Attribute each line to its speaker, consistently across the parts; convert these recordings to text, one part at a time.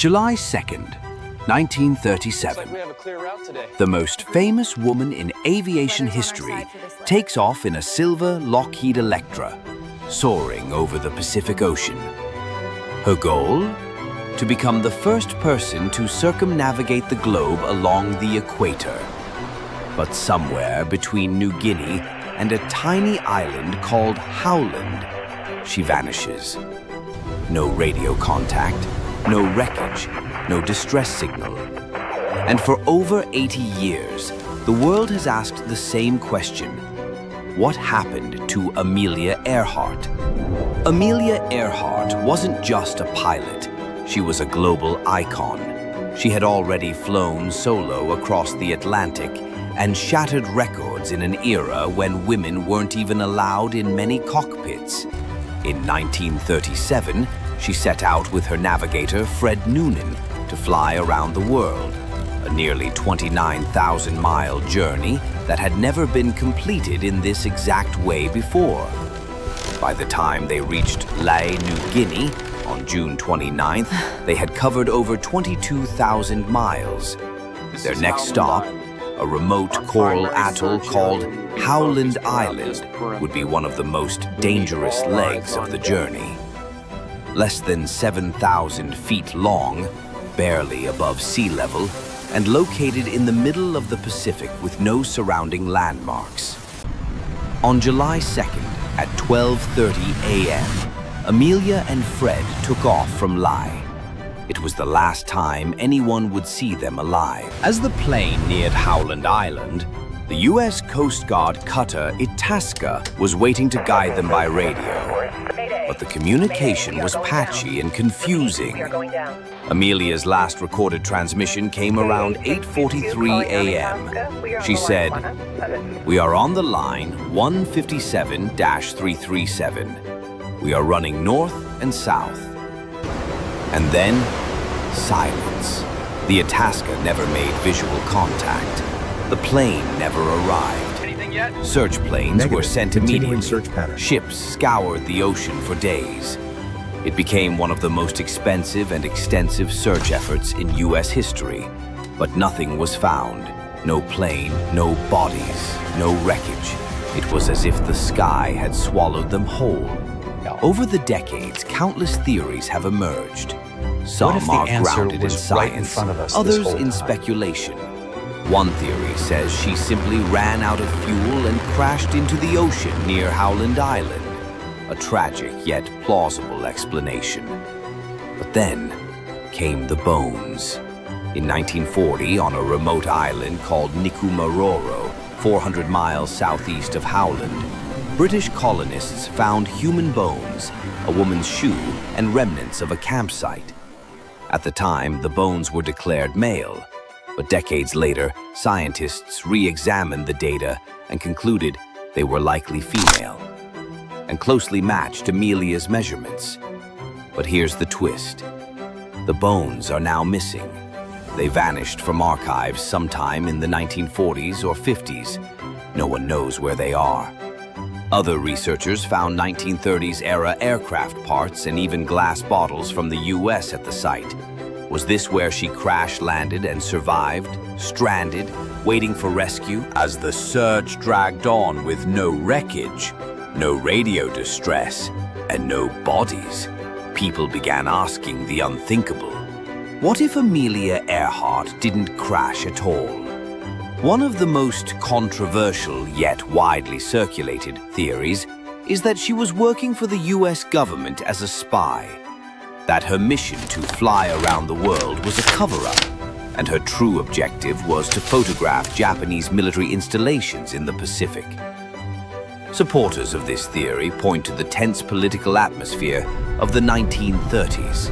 Speaker 1: July 2nd, 1937. The most famous woman in aviation history takes off in a silver Lockheed Electra, soaring over the Pacific Ocean. Her goal? To become the first person to circumnavigate the globe along the equator. But somewhere between New Guinea and a tiny island called Howland, she vanishes. No radio contact, no wreckage, no distress signal. And for over 80 years, the world has asked the same question. What happened to Amelia Earhart? Amelia Earhart wasn't just a pilot. She was a global icon. She had already flown solo across the Atlantic and shattered records in an era when women weren't even allowed in many cockpits. In 1937, she set out with her navigator, Fred Noonan, to fly around the world, a nearly 29,000-mile journey that had never been completed in this exact way before. By the time they reached Lae, New Guinea, on June 29th, they had covered over 22,000 miles. Their next stop, a remote coral atoll called Howland Island, would be one of the most dangerous legs of the journey. Less than 7,000 feet long, barely above sea level, and located in the middle of the Pacific with no surrounding landmarks. On July 2nd, at 12:30 a.m., Amelia and Fred took off from Lae. It was the last time anyone would see them alive. As the plane neared Howland Island, the U.S. Coast Guard cutter Itasca was waiting to guide them by radio. But the communication was patchy and confusing. Amelia's last recorded transmission came around 8:43 a.m. She said, "We are on the line 157-337. We are running north and south." And then, silence. The Itasca never made visual contact. The plane never arrived. Search planes were sent immediately. Ships scoured the ocean for days. It became one of the most expensive and extensive search efforts in U.S. history. But nothing was found. No plane, no bodies, no wreckage. It was as if the sky had swallowed them whole. Over the decades, countless theories have emerged. Some are grounded in science, others in speculation. One theory says she simply ran out of fuel and crashed into the ocean near Howland Island. A tragic yet plausible explanation. But then came the bones. In 1940, on a remote island called Nikumaroro, 400 miles southeast of Howland, British colonists found human bones, a woman's shoe, and remnants of a campsite. At the time, the bones were declared male, but decades later, scientists re-examined the data and concluded they were likely female, and closely matched Amelia's measurements. But here's the twist. The bones are now missing. They vanished from archives sometime in the 1940s or 50s. No one knows where they are. Other researchers found 1930s-era aircraft parts and even glass bottles from the U.S. at the site. Was this where she crash-landed and survived, stranded, waiting for rescue? As the search dragged on with no wreckage, no radio distress, and no bodies, people began asking the unthinkable. What if Amelia Earhart didn't crash at all? One of the most controversial yet widely circulated theories is that she was working for the U.S. government as a spy, that her mission to fly around the world was a cover-up, and her true objective was to photograph Japanese military installations in the Pacific. Supporters of this theory point to the tense political atmosphere of the 1930s.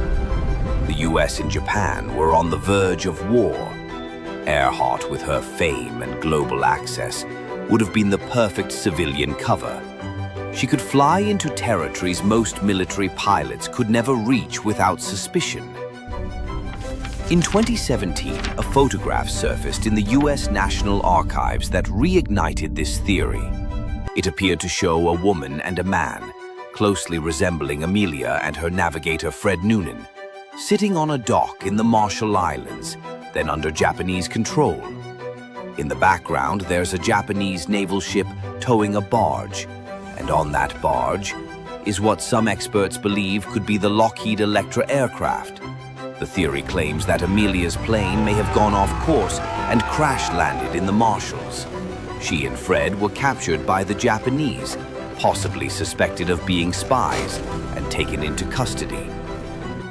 Speaker 1: The U.S. and Japan were on the verge of war. Earhart, with her fame and global access, would have been the perfect civilian cover. She could fly into territories most military pilots could never reach without suspicion. In 2017, a photograph surfaced in the U.S. National Archives that reignited this theory. It appeared to show a woman and a man, closely resembling Amelia and her navigator Fred Noonan, sitting on a dock in the Marshall Islands, then under Japanese control. In the background, there's a Japanese naval ship towing a barge, and on that barge is what some experts believe could be the Lockheed Electra aircraft. The theory claims that Amelia's plane may have gone off course and crash-landed in the Marshalls. She and Fred were captured by the Japanese, possibly suspected of being spies, and taken into custody.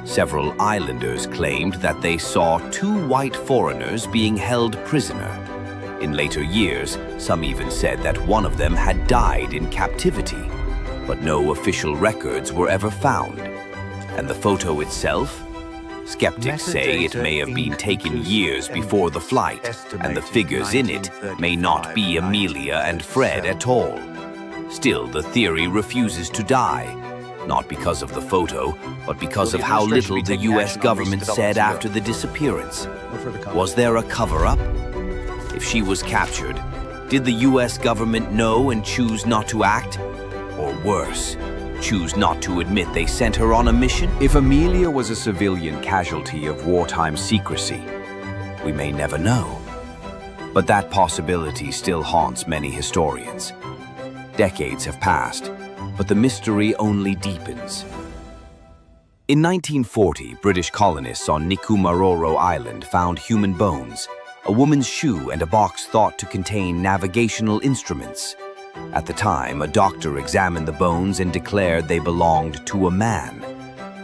Speaker 1: Several islanders claimed that they saw 2 white foreigners being held prisoner. In later years, some even said that one of them had died in captivity, but no official records were ever found. And the photo itself? Skeptics say it may have been taken years before the flight, and the figures in it may not be Amelia and Fred at all. Still, the theory refuses to die, not because of the photo, but because of how little the US government said after the disappearance. Was there a cover-up? If she was captured, did the US government know and choose not to act? Or worse, choose not to admit they sent her on a mission? If Amelia was a civilian casualty of wartime secrecy, we may never know. But that possibility still haunts many historians. Decades have passed, but the mystery only deepens. In 1940, British colonists on Nikumaroro Island found human bones, a woman's shoe, and a box thought to contain navigational instruments. At the time, a doctor examined the bones and declared they belonged to a man.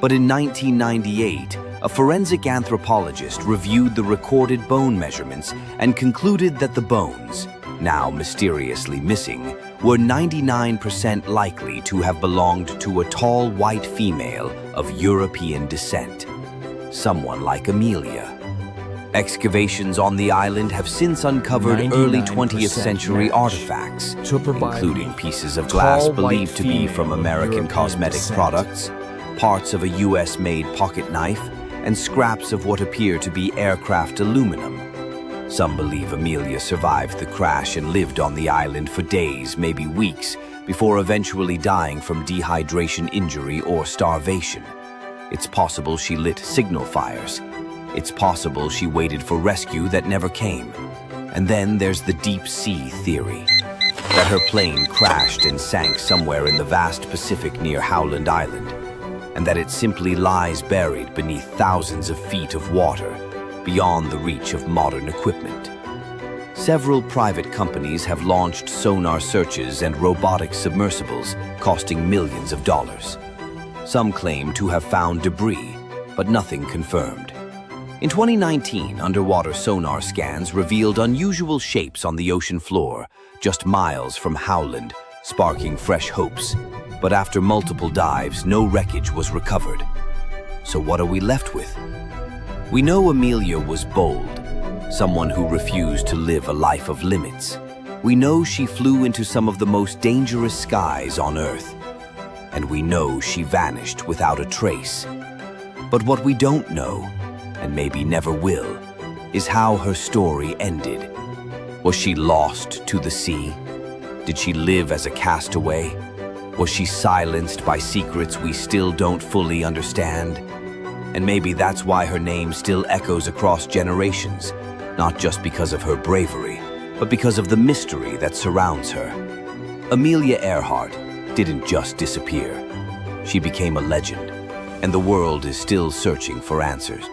Speaker 1: But in 1998, a forensic anthropologist reviewed the recorded bone measurements and concluded that the bones, now mysteriously missing, were 99% likely to have belonged to a tall white female of European descent, someone like Amelia. Excavations on the island have since uncovered early 20th century artifacts, including pieces of glass believed to be from American cosmetic products, parts of a US-made pocket knife, and scraps of what appear to be aircraft aluminum. Some believe Amelia survived the crash and lived on the island for days, maybe weeks, before eventually dying from dehydration injury or starvation. It's possible she lit signal fires. It's possible she waited for rescue that never came. And then there's the deep sea theory, that her plane crashed and sank somewhere in the vast Pacific near Howland Island, and that it simply lies buried beneath thousands of feet of water, beyond the reach of modern equipment. Several private companies have launched sonar searches and robotic submersibles costing millions of dollars. Some claim to have found debris, but nothing confirmed. In 2019, underwater sonar scans revealed unusual shapes on the ocean floor, just miles from Howland, sparking fresh hopes. But after multiple dives, no wreckage was recovered. So what are we left with? We know Amelia was bold, someone who refused to live a life of limits. We know she flew into some of the most dangerous skies on Earth. And we know she vanished without a trace. But what we don't know, and maybe never will, is how her story ended. Was she lost to the sea? Did she live as a castaway? Was she silenced by secrets we still don't fully understand? And maybe that's why her name still echoes across generations, not just because of her bravery, but because of the mystery that surrounds her. Amelia Earhart didn't just disappear. She became a legend, and the world is still searching for answers.